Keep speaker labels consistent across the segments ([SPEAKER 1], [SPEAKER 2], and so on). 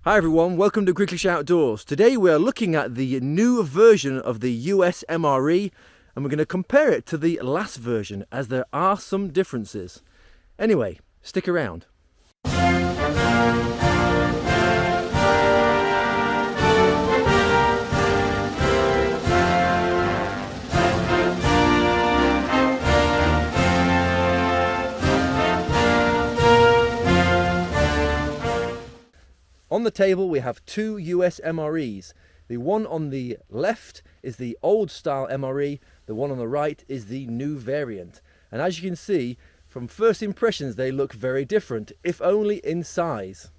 [SPEAKER 1] Hi everyone, welcome to Gricklish Outdoors. Today we are looking at the new version of the US MRE and we're going to compare it to the last version as there are some differences. Anyway, stick around. On the table we have two US MREs. The one on the left is the old style MRE, the one on the right is the new variant. And as you can see, from first impressions they look very different, if only in size.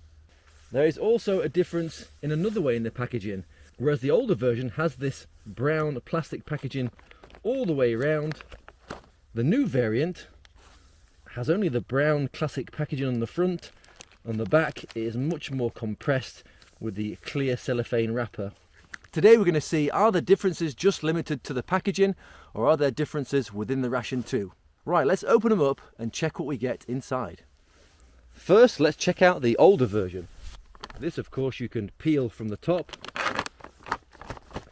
[SPEAKER 1] There is also a difference in another way in the packaging. Whereas the older version has this brown plastic packaging all the way around, the new variant has only the brown classic packaging on the front. On the back it is much more compressed with the clear cellophane wrapper. Today we're going to see, are the differences just limited to the packaging or are there differences within the ration too? Right, let's open them up and check what we get inside. First, let's check out the older version. This of course you can peel from the top,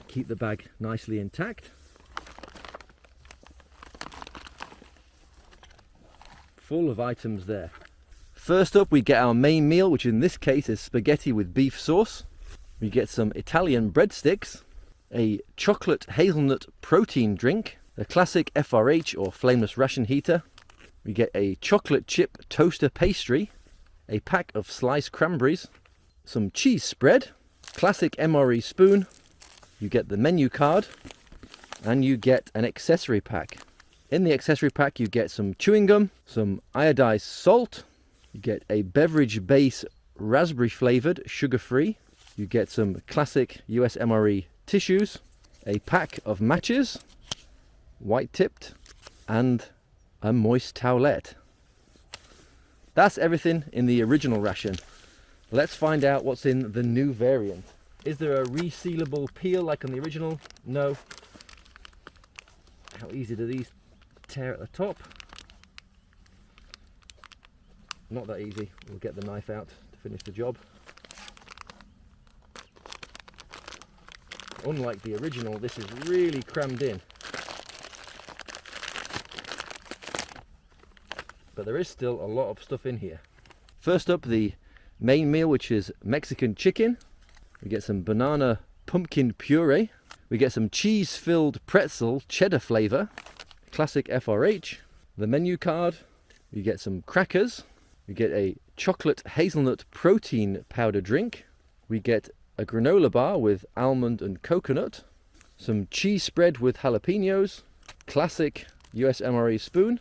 [SPEAKER 1] keep the bag nicely intact. Full of items there. First up we get our main meal, which in this case is spaghetti with beef sauce. We get some Italian breadsticks, a chocolate hazelnut protein drink, a classic FRH or flameless ration heater. We get a chocolate chip toaster pastry, a pack of sliced cranberries, some cheese spread, classic MRE spoon. You get the menu card and you get an accessory pack. In the accessory pack you get some chewing gum, some iodized salt. You get a beverage base raspberry flavoured, sugar-free. You get some classic US MRE tissues, a pack of matches, white tipped, and a moist towelette. That's everything in the original ration. Let's find out what's in the new variant. Is there a resealable peel like on the original? No. How easy do these tear at the top? Not that easy. We'll get the knife out to finish the job. Unlike the original, this is really crammed in. But there is still a lot of stuff in here. First up, the main meal, which is Mexican chicken. We get some banana pumpkin puree. We get some cheese-filled pretzel cheddar flavour. Classic FRH. The menu card. We get some crackers. We get a chocolate hazelnut protein powder drink. We get a granola bar with almond and coconut. Some cheese spread with jalapenos. Classic US MRE spoon.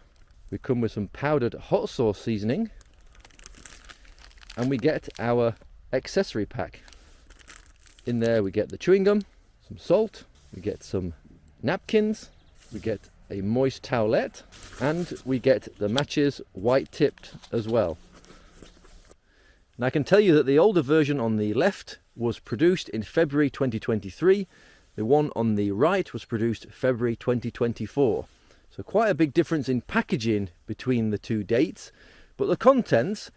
[SPEAKER 1] We come with some powdered hot sauce seasoning. And we get our accessory pack. In there we get the chewing gum, some salt, we get some napkins, we get a moist towelette, and we get the matches white tipped as well. Now I can tell you that the older version on the left was produced in February 2023, the one on the right was produced February 2024. So quite a big difference in packaging between the two dates, but the contents,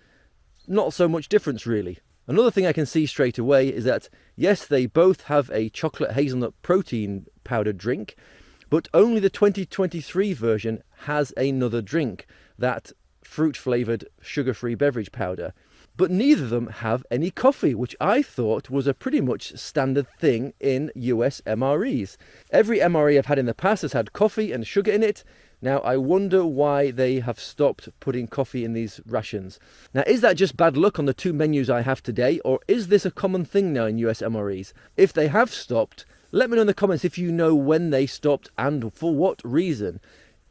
[SPEAKER 1] not so much difference really. Another thing I can see straight away is that yes, they both have a chocolate hazelnut protein powdered drink, but only the 2023 version has another drink, that fruit flavoured sugar-free beverage powder. But neither of them have any coffee, which I thought was a pretty much standard thing in US MREs. Every MRE I've had in the past has had coffee and sugar in it. Now I wonder why they have stopped putting coffee in these rations. Now is that just bad luck on the two menus I have today, or is this a common thing now in US MREs? If they have stopped, let me know in the comments if you know when they stopped and for what reason.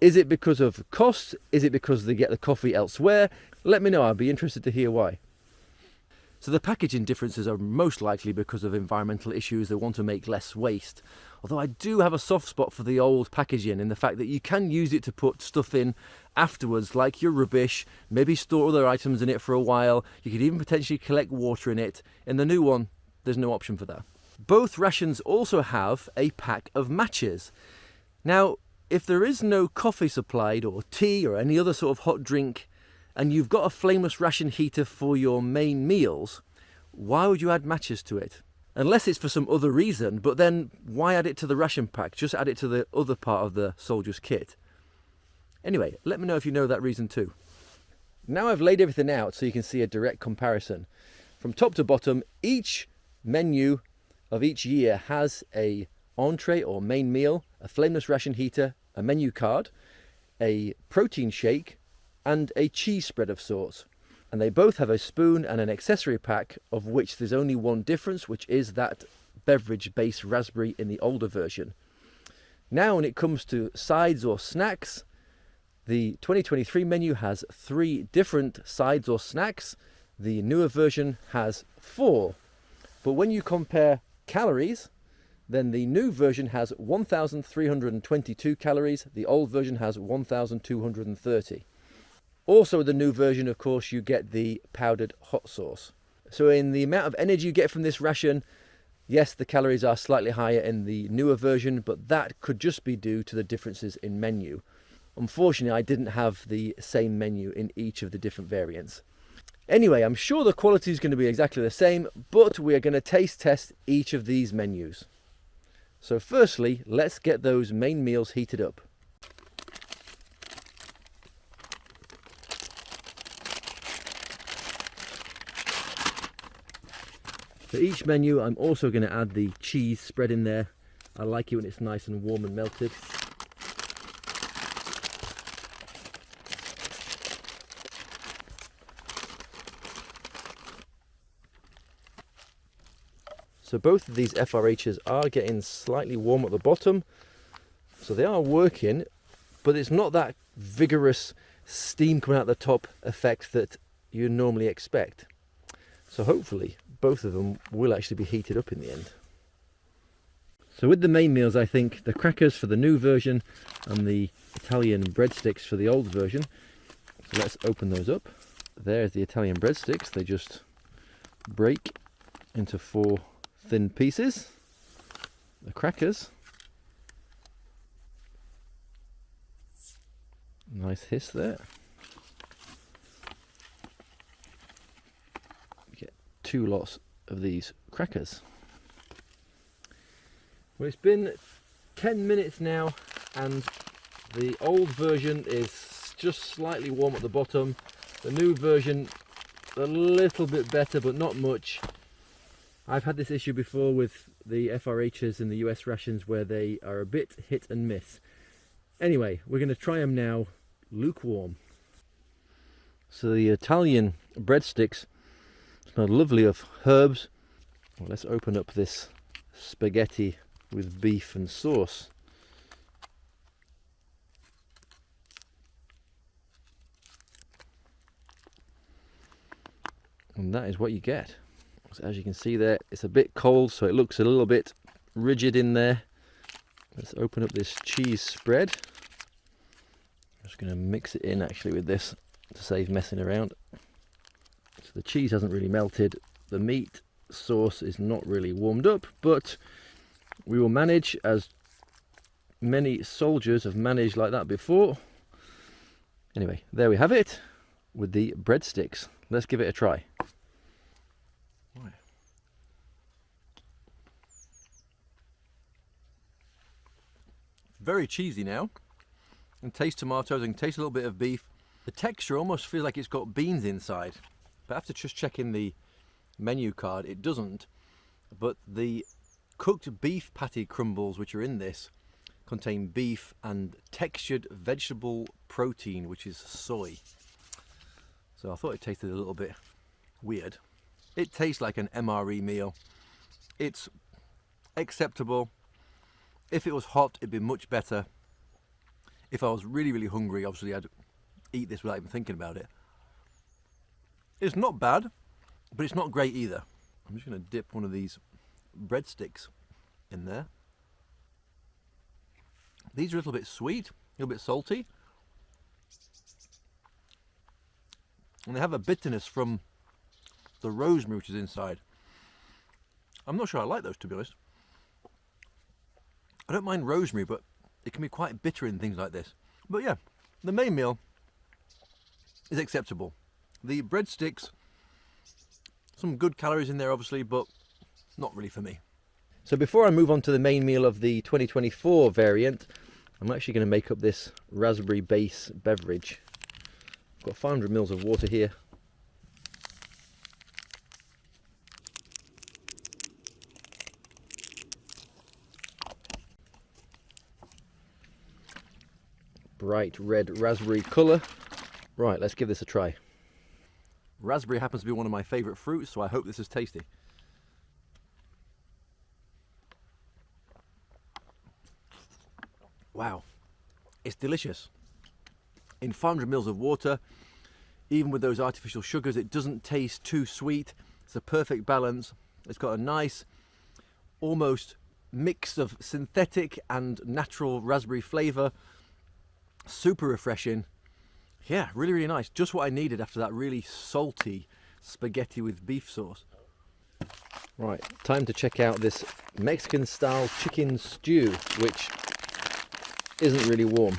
[SPEAKER 1] Is it because of cost? Is it because they get the coffee elsewhere? Let me know, I'd be interested to hear why. So the packaging differences are most likely because of environmental issues. They want to make less waste. Although I do have a soft spot for the old packaging in the fact that you can use it to put stuff in afterwards, like your rubbish, maybe store other items in it for a while. You could even potentially collect water in it. In the new one, there's no option for that. Both rations also have a pack of matches. Now, if there is no coffee supplied or tea or any other sort of hot drink, and you've got a flameless ration heater for your main meals, why would you add matches to it? Unless it's for some other reason, but then why add it to the ration pack? Just add it to the other part of the soldier's kit. Anyway, let me know if you know that reason too. Now I've laid everything out so you can see a direct comparison. From top to bottom, each menu of each year has a entree or main meal, a flameless ration heater, a menu card, a protein shake, and a cheese spread of sorts. And they both have a spoon and an accessory pack, of which there's only one difference, which is that beverage-based raspberry in the older version. Now when it comes to sides or snacks, the 2023 menu has 3 different sides or snacks. The newer version has 4. But when you compare calories, then the new version has 1,322 calories, the old version has 1,230. Also the new version, of course, you get the powdered hot sauce. So in the amount of energy you get from this ration, yes, the calories are slightly higher in the newer version, but that could just be due to the differences in menu. Unfortunately, I didn't have the same menu in each of the different variants. Anyway, I'm sure the quality is going to be exactly the same, but we are going to taste test each of these menus. So firstly, let's get those main meals heated up. For each menu, I'm also going to add the cheese spread in there. I like it when it's nice and warm and melted. So both of these FRHs are getting slightly warm at the bottom, so they are working, but it's not that vigorous steam coming out the top effect that you normally expect. So hopefully both of them will actually be heated up in the end. So with the main meals, I think the crackers for the new version and the Italian breadsticks for the old version. So let's open those up. There's the Italian breadsticks. They just break into 4 thin pieces. The crackers, nice hiss there. We get 2 lots of these crackers. Well, it's been 10 minutes now and the old version is just slightly warm at the bottom. The new version a little bit better, but not much. I've had this issue before with the FRHs in the US rations where they are a bit hit and miss. Anyway, we're going to try them now lukewarm. So the Italian breadsticks smell lovely of herbs. Well, let's open up this spaghetti with beef and sauce. And that is what you get. So as you can see there, it's a bit cold, so it looks a little bit rigid in there. Let's open up this cheese spread. I'm just going to mix it in actually with this to save messing around. So the cheese hasn't really melted. The meat sauce is not really warmed up, but we will manage, as many soldiers have managed like that before. Anyway, there we have it with the breadsticks. Let's give it a try. Very cheesy now. And taste tomatoes and taste a little bit of beef. The texture almost feels like it's got beans inside. But after just checking the menu card, it doesn't. But the cooked beef patty crumbles which are in this contain beef and textured vegetable protein, which is soy. So I thought it tasted a little bit weird. It tastes like an MRE meal. It's acceptable. If it was hot, it'd be much better. If I was really, really hungry, obviously I'd eat this without even thinking about it. It's not bad, but it's not great either. I'm just going to dip one of these breadsticks in there. These are a little bit sweet, a little bit salty. And they have a bitterness from the rosemary which is inside. I'm not sure I like those, to be honest. I don't mind rosemary, but it can be quite bitter in things like this. But yeah, the main meal is acceptable. The breadsticks Some good calories in there obviously, but not really for me. So before I move on to the main meal of the 2024 variant, I'm actually going to make up this raspberry base beverage. I've got 500 mils of water here. Bright red raspberry colour. Right, let's give this a try. Raspberry happens to be one of my favourite fruits, so I hope this is tasty. Wow, it's delicious. In 500 mils of water, even with those artificial sugars, it doesn't taste too sweet. It's a perfect balance. It's got a nice, almost mix of synthetic and natural raspberry flavour. Super refreshing. Yeah, really, really nice. Just what I needed after that really salty spaghetti with beef sauce. Right, time to check out this Mexican style chicken stew, which isn't really warm.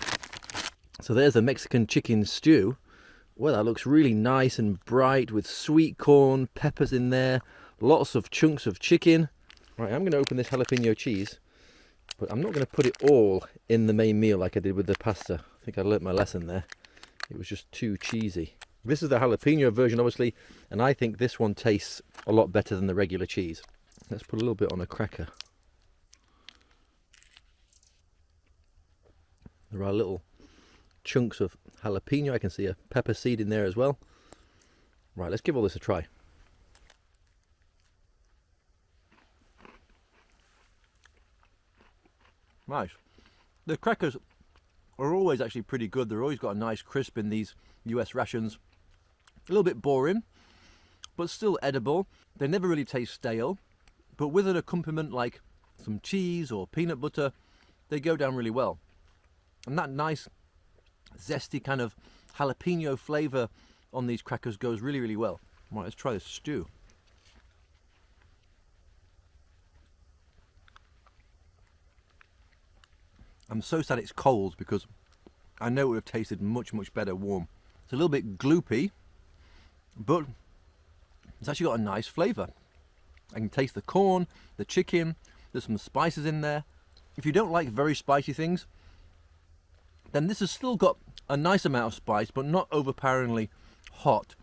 [SPEAKER 1] So there's a Mexican chicken stew. Well, that looks really nice and bright with sweet corn, peppers in there, lots of chunks of chicken. Right, I'm going to open this jalapeno cheese, but I'm not going to put it all in the main meal like I did with the pasta. I think I learnt my lesson there. It was just too cheesy. This is the jalapeno version, obviously, and I think this one tastes a lot better than the regular cheese. Let's put a little bit on a cracker. There are little chunks of jalapeno. I can see a pepper seed in there as well. Right, let's give all this a try. Nice. The crackers are always actually pretty good. They're always got a nice crisp in these US rations. A little bit boring, but still edible. They never really taste stale, but with an accompaniment like some cheese or peanut butter, they go down really well. And that nice zesty kind of jalapeno flavour on these crackers goes really, really well. Right, let's try this stew. I'm so sad it's cold because I know it would have tasted much, much better warm. It's a little bit gloopy, but it's actually got a nice flavour. I can taste the corn, the chicken, there's some spices in there. If you don't like very spicy things, then this has still got a nice amount of spice, but not overpoweringly hot.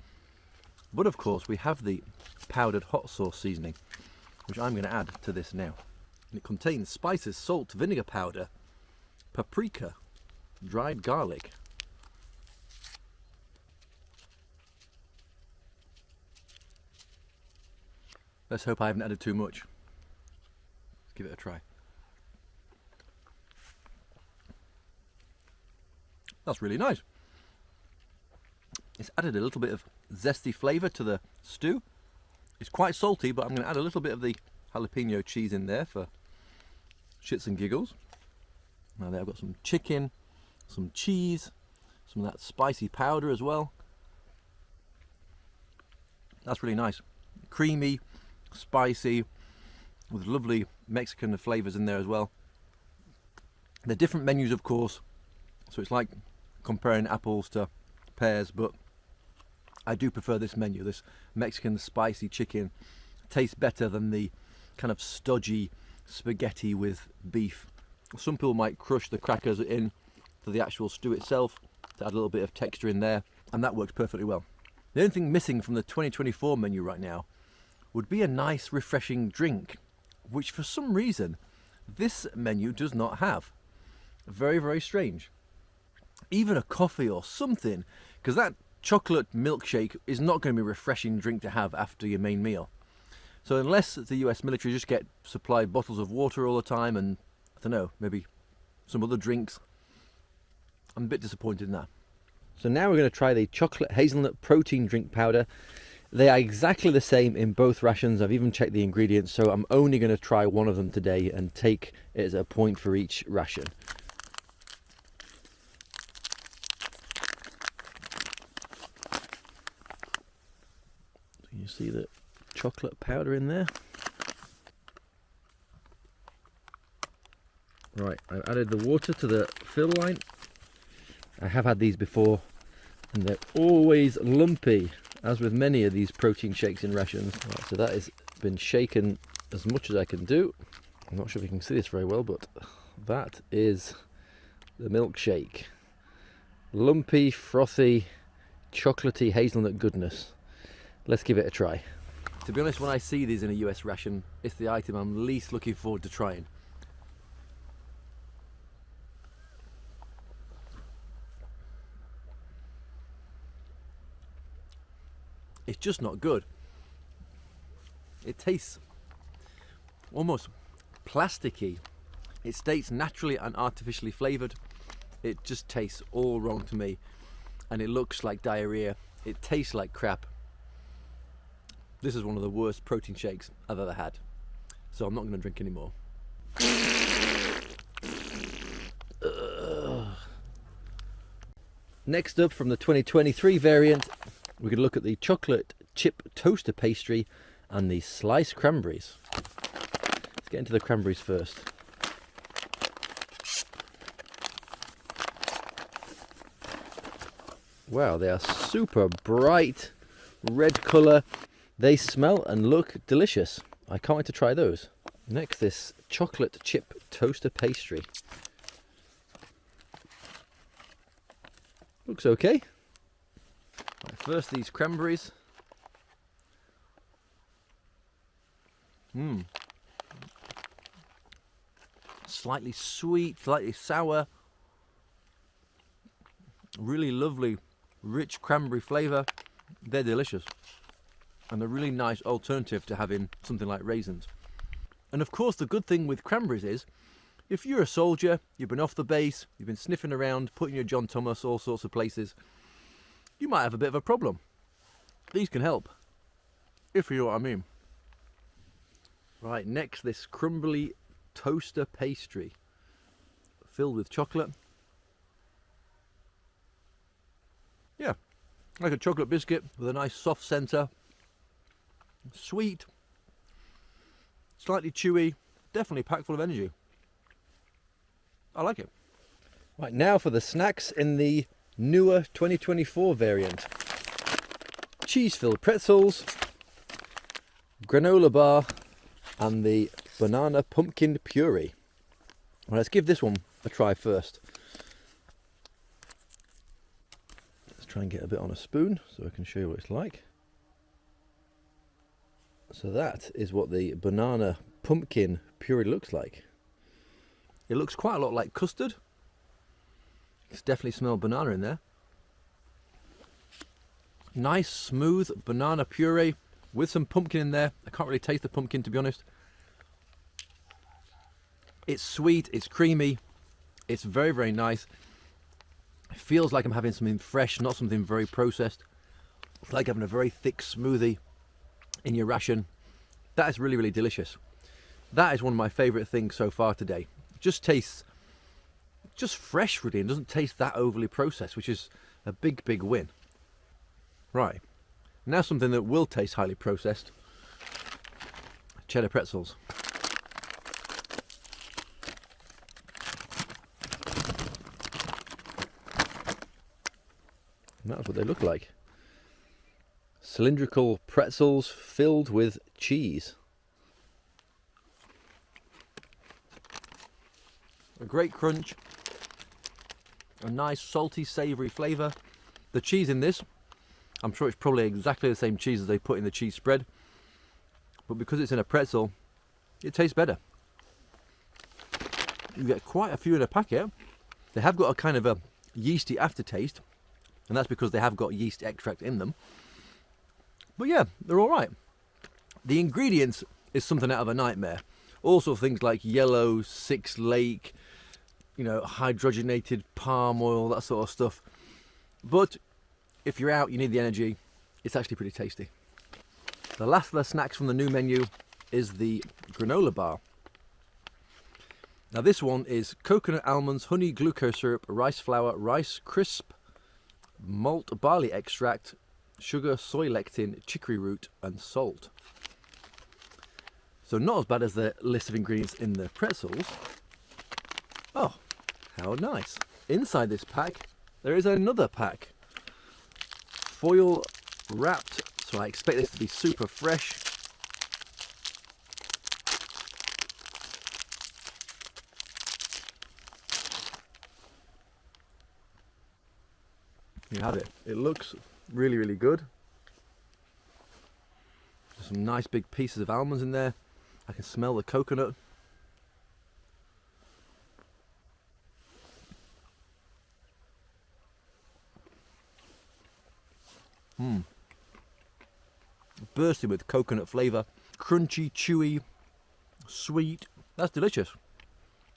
[SPEAKER 1] But of course, we have the powdered hot sauce seasoning, which I'm going to add to this now. And it contains spices, salt, vinegar powder, paprika, dried garlic. Let's hope I haven't added too much. Let's give it a try. That's really nice. It's added a little bit of zesty flavour to the stew. It's quite salty, but I'm going to add a little bit of the jalapeno cheese in there for shits and giggles. Now there I've got some chicken, some cheese, some of that spicy powder as well. That's really nice. Creamy, spicy, with lovely Mexican flavours in there as well. They're different menus, of course, so it's like comparing apples to pears, but I do prefer this menu. This Mexican spicy chicken tastes better than the kind of stodgy spaghetti with beef. Some people might crush the crackers in to the actual stew itself to add a little bit of texture in there, and that works perfectly well. The only thing missing from the 2024 menu right now would be a nice refreshing drink, which for some reason this menu does not have. Very, very strange. Even a coffee or something, because that chocolate milkshake is not going to be a refreshing drink to have after your main meal. So unless the US military just get supplied bottles of water all the time and, I don't know, maybe some other drinks, I'm a bit disappointed in that. So now we're going to try the chocolate hazelnut protein drink powder. They are exactly the same in both rations. I've even checked the ingredients, so I'm only going to try one of them today and take it as a point for each ration. You see the chocolate powder in there? Right, I've added the water to the fill line. I have had these before and they're always lumpy. as with many of these protein shakes in rations. Right, so that has been shaken as much as I can do. I'm not sure if you can see this very well, but that is the milkshake. Lumpy, frothy, chocolatey hazelnut goodness. Let's give it a try. To be honest, when I see these in a US ration, it's the item I'm least looking forward to trying. It's just not good. It tastes almost plasticky. It states naturally and artificially flavoured. It just tastes all wrong to me. And it looks like diarrhea. It tastes like crap. This is one of the worst protein shakes I've ever had. So I'm not going to drink anymore. Next up, from the 2023 variant, we're going to look at the chocolate chip toaster pastry and the sliced cranberries. Let's get into the cranberries first. Wow, they are super bright red colour. They smell and look delicious. I can't wait to try those. Next, this chocolate chip toaster pastry. Looks okay. Right, first, these cranberries. Slightly sweet, slightly sour. Really lovely, rich cranberry flavour. They're delicious. And a really nice alternative to having something like raisins. And of course, the good thing with cranberries is, if you're a soldier, you've been off the base, you've been sniffing around, putting your John Thomas all sorts of places, you might have a bit of a problem. These can help, if you know what I mean. Right, next, this crumbly toaster pastry filled with chocolate. Yeah, like a chocolate biscuit with a nice soft centre. Sweet, slightly chewy, definitely packed full of energy. I like it. Right, now for the snacks in the newer 2024 variant. Cheese-filled pretzels, granola bar, and the banana pumpkin puree. Well, let's give this one a try first. Let's try and get a bit on a spoon so I can show you what it's like. So that is what the banana pumpkin puree looks like. It looks quite a lot like custard. It's definitely smell banana in there. Nice smooth banana puree with some pumpkin in there. I can't really taste the pumpkin, to be honest. It's sweet, it's creamy, it's very, very nice. It feels like I'm having something fresh, not something very processed. It's like having a very thick smoothie in your ration. That is really, really delicious. That is one of my favourite things so far today. It just tastes just fresh, really, and doesn't taste that overly processed, which is a big, big win. Right, now something that will taste highly processed. Cheddar pretzels. And that's what they look like. Cylindrical pretzels filled with cheese. A great crunch. A nice salty, savoury flavour. The cheese in this, I'm sure it's probably exactly the same cheese as they put in the cheese spread. But because it's in a pretzel, it tastes better. You get quite a few in a packet. They have got a kind of a yeasty aftertaste. And that's because they have got yeast extract in them. But yeah, they're all right. The ingredients is something out of a nightmare. Also things like yellow, 6 Lake, hydrogenated palm oil, that sort of stuff. But if you're out, you need the energy, it's actually pretty tasty. The last of the snacks from the new menu is the granola bar. Now this one is coconut almonds, honey, glucose syrup, rice flour, rice crisp, malt barley extract, sugar, soy lectin, chicory root and salt. So not as bad as the list of ingredients in the pretzels. Oh, how nice. Inside this pack there is another pack. Foil wrapped, so I expect this to be super fresh. You have it. It looks really, really good. There's some nice big pieces of almonds in there. I can smell the coconut. Bursting with coconut flavour. Crunchy, chewy, sweet. That's delicious.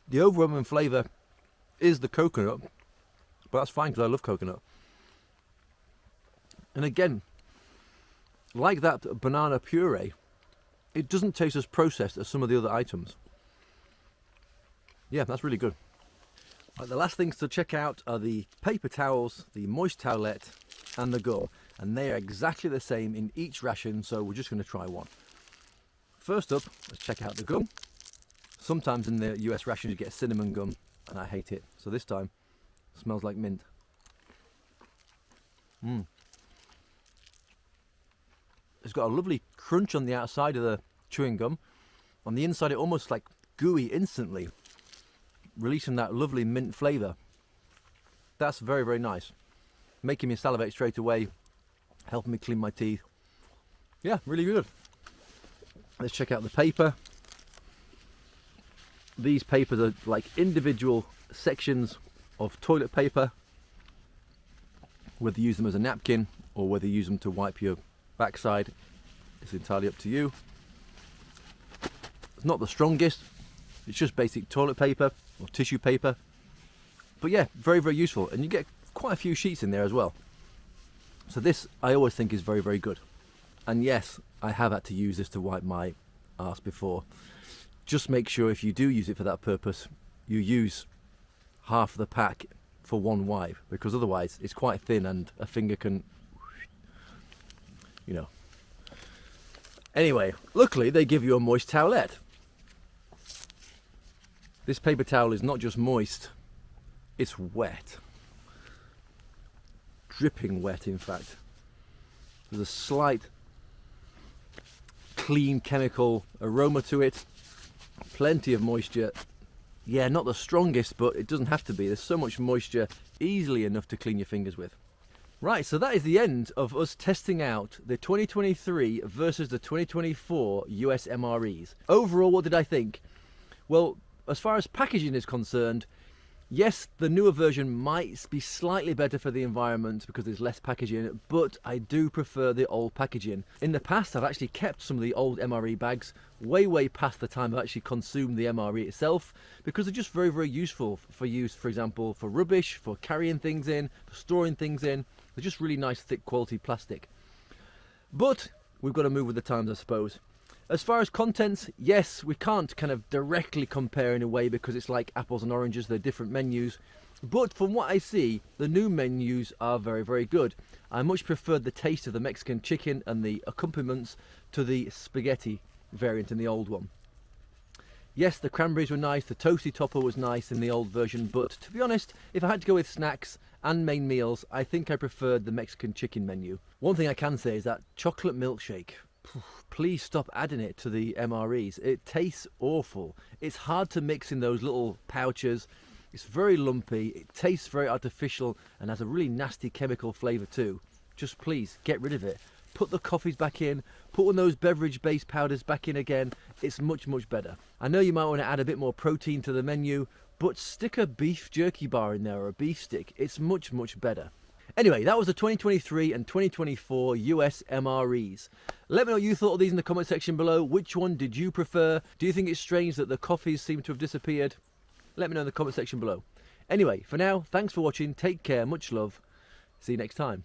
[SPEAKER 1] The overwhelming flavour is the coconut, but that's fine because I love coconut. And again, like that banana puree, it doesn't taste as processed as some of the other items. Yeah, that's really good. Right, the last things to check out are the paper towels, the moist towelette, and the gum. And they are exactly the same in each ration, so we're just going to try one. First up, let's check out the gum. Sometimes in the US rations you get cinnamon gum, and I hate it. So this time, it smells like mint. It's got a lovely crunch on the outside of the chewing gum. On the inside, it almost like gooey instantly, releasing that lovely mint flavour. That's very, very nice. Making me salivate straight away, helping me clean my teeth. Yeah, really good. Let's check out the paper. These papers are like individual sections of toilet paper. Whether you use them as a napkin or whether you use them to wipe your backside, it's entirely up to you. It's not the strongest, it's just basic toilet paper or tissue paper. But yeah, very, very useful, and you get quite a few sheets in there as well. So this, I always think, is very, very good. And yes, I have had to use this to wipe my arse before. Just make sure if you do use it for that purpose, you use half the pack for one wipe, because otherwise it's quite thin and a finger can, you know. Anyway, luckily they give you a moist towelette. This paper towel is not just moist, it's wet. Dripping wet, in fact. There's a slight clean chemical aroma to it. Plenty of moisture. Yeah, not the strongest, but it doesn't have to be. There's so much moisture, easily enough to clean your fingers with. Right, so that is the end of us testing out the 2023 versus the 2024 US MREs. Overall, what did I think? Well, as far as packaging is concerned, yes, the newer version might be slightly better for the environment because there's less packaging, but I do prefer the old packaging. In the past, I've actually kept some of the old MRE bags way past the time I've actually consumed the MRE itself, because they're just very, very useful for use, for example, for rubbish, for carrying things in, for storing things in. They're just really nice, thick quality plastic. But we've got to move with the times, I suppose. As far as contents, yes, we can't kind of directly compare in a way because it's like apples and oranges, they're different menus. But from what I see, the new menus are very, very good. I much preferred the taste of the Mexican chicken and the accompaniments to the spaghetti variant in the old one. Yes, the cranberries were nice, the toasty topper was nice in the old version, but to be honest, if I had to go with snacks and main meals, I think I preferred the Mexican chicken menu. One thing I can say is that chocolate milkshake. Please stop adding it to the MREs. It tastes awful. It's hard to mix in those little pouches. It's very lumpy. It tastes very artificial and has a really nasty chemical flavour too. Just please get rid of it. Put the coffees back in. Put one of those beverage-based powders back in again. It's much, much better. I know you might want to add a bit more protein to the menu, but stick a beef jerky bar in there or a beef stick. It's much, much better. Anyway, that was the 2023 and 2024 US MREs. Let me know what you thought of these in the comment section below. Which one did you prefer? Do you think it's strange that the coffees seem to have disappeared? Let me know in the comment section below. Anyway, for now, thanks for watching. Take care. Much love. See you next time.